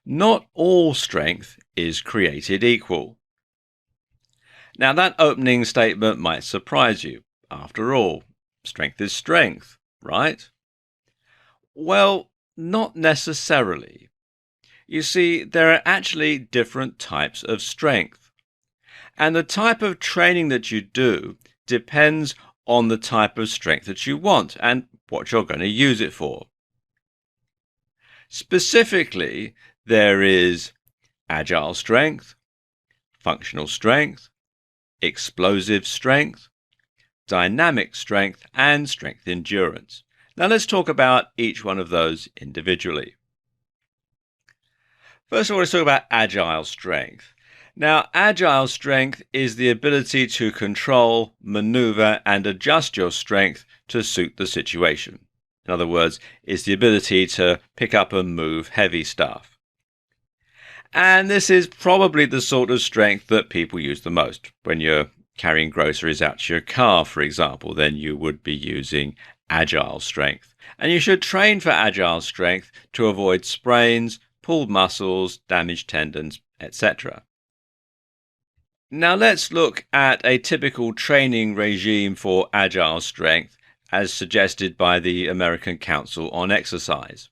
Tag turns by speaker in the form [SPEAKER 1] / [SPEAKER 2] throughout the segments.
[SPEAKER 1] Not all strength is created equal. Now, that opening statement might surprise you. After all, strength is strength, right? Well, not necessarily. You see, there are actually different types of strength. And the type of training that you do depends on the type of strength that you want and what you're going to use it for. Specifically, there is agile strength, functional strength, explosive strength, dynamic strength, and strength endurance. Now let's talk about each one of those individually. First of all, let's talk about agile strength. Now, agile strength is the ability to control, maneuver, and adjust your strength to suit the situation. In other words, it's the ability to pick up and move heavy stuff. And this is probably the sort of strength that people use the most. When you're carrying groceries out to your car, for example, then you would be using agile strength. And you should train for agile strength to avoid sprains, pulled muscles, damaged tendons, etc. Now let's look at a typical training regime for agile strength as suggested by the American Council on Exercise.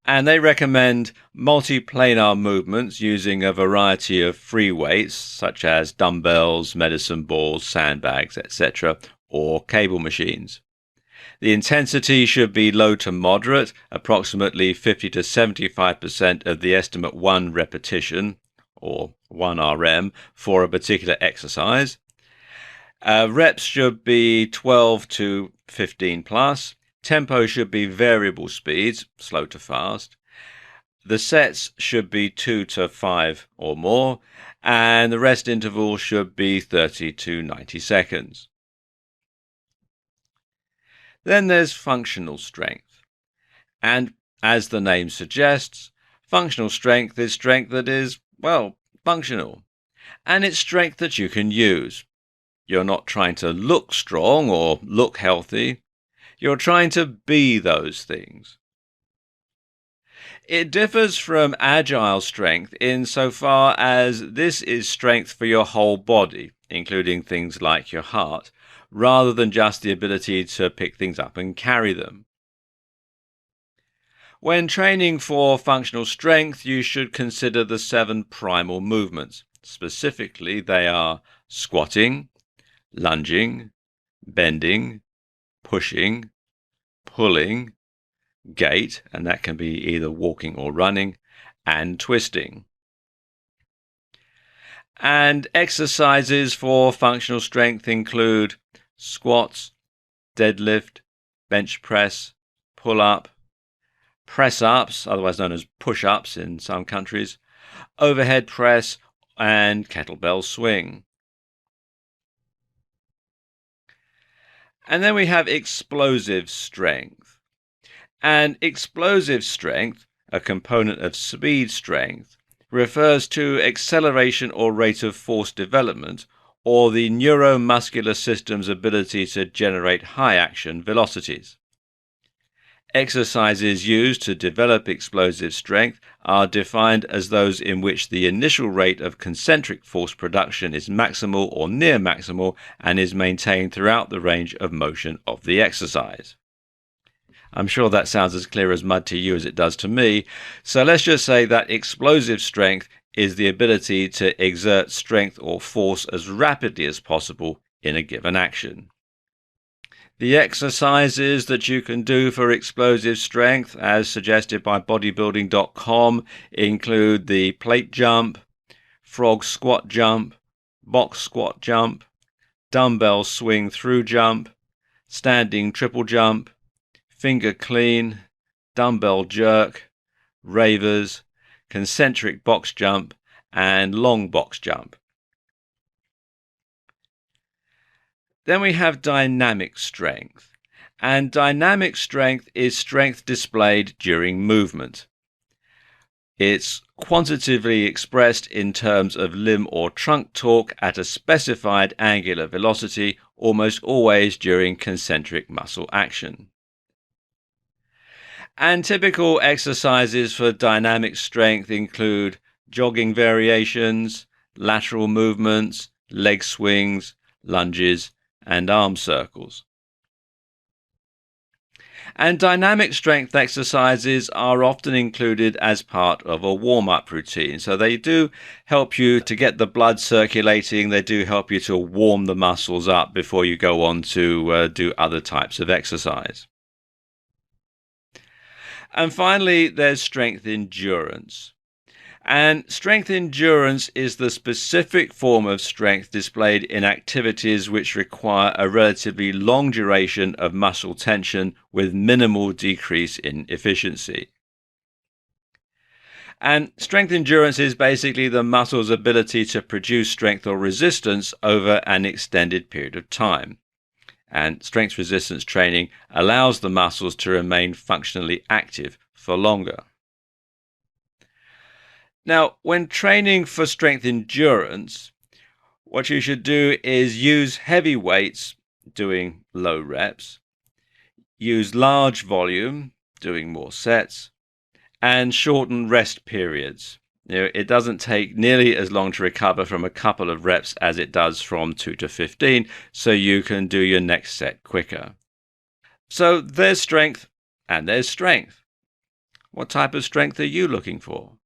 [SPEAKER 1] And they recommend multiplanar movements using a variety of free weights such as dumbbells, medicine balls, sandbags, etc., or cable machines. The intensity should be low to moderate, approximately 50 to 75% of the estimate 1 repetition, or 1 RM, for a particular exercise. Reps should be 12 to 15 plus. Tempo should be variable speeds, slow to fast. The sets should be 2 to 5 or more, and the rest interval should be 30 to 90 seconds. Then there's functional strength. And as the name suggests, functional strength is strength that is, well, functional. And it's strength that you can use. You're not trying to look strong or look healthy. You're trying to be those things. It differs from agile strength insofar as this is strength for your whole body, including things like your heart, rather than just the ability to pick things up and carry them. When training for functional strength, you should consider the 7 primal movements. Specifically, they are squatting, lunging, bending, pushing, pulling, gait, and that can be either walking or running, and twisting. And exercises for functional strength include squats, deadlift, bench press, pull-up, press-ups, otherwise known as push-ups in some countries, overhead press, and kettlebell swing. And then we have explosive strength. And explosive strength, a component of speed strength, refers to acceleration or rate of force development, or the neuromuscular system's ability to generate high action velocities. Exercises used to develop explosive strength are defined as those in which the initial rate of concentric force production is maximal or near maximal and is maintained throughout the range of motion of the exercise. I'm sure that sounds as clear as mud to you as it does to me, so let's just say that explosive strength is the ability to exert strength or force as rapidly as possible in a given action. The exercises that you can do for explosive strength, as suggested by bodybuilding.com, include the plate jump, frog squat jump, box squat jump, dumbbell swing through jump, standing triple jump, finger clean, dumbbell jerk, ravers, concentric box jump, and long box jump. Then we have dynamic strength, and dynamic strength is strength displayed during movement. It's quantitatively expressed in terms of limb or trunk torque at a specified angular velocity, almost always during concentric muscle action. And typical exercises for dynamic strength include jogging variations, lateral movements, leg swings, lunges, and arm circles. And dynamic strength exercises are often included as part of a warm-up routine. So they do help you to get the blood circulating. They do help you to warm the muscles up before you go on to do other types of exercise. And finally, there's strength endurance. And strength endurance is the specific form of strength displayed in activities which require a relatively long duration of muscle tension with minimal decrease in efficiency. And strength endurance is basically the muscle's ability to produce strength or resistance over an extended period of time. And strength resistance training allows the muscles to remain functionally active for longer. Now, when training for strength endurance, what you should do is use heavy weights, doing low reps, use large volume, doing more sets, and shorten rest periods. It doesn't take nearly as long to recover from a couple of reps as it does from 2 to 15, so you can do your next set quicker. So there's strength and there's strength. What type of strength are you looking for?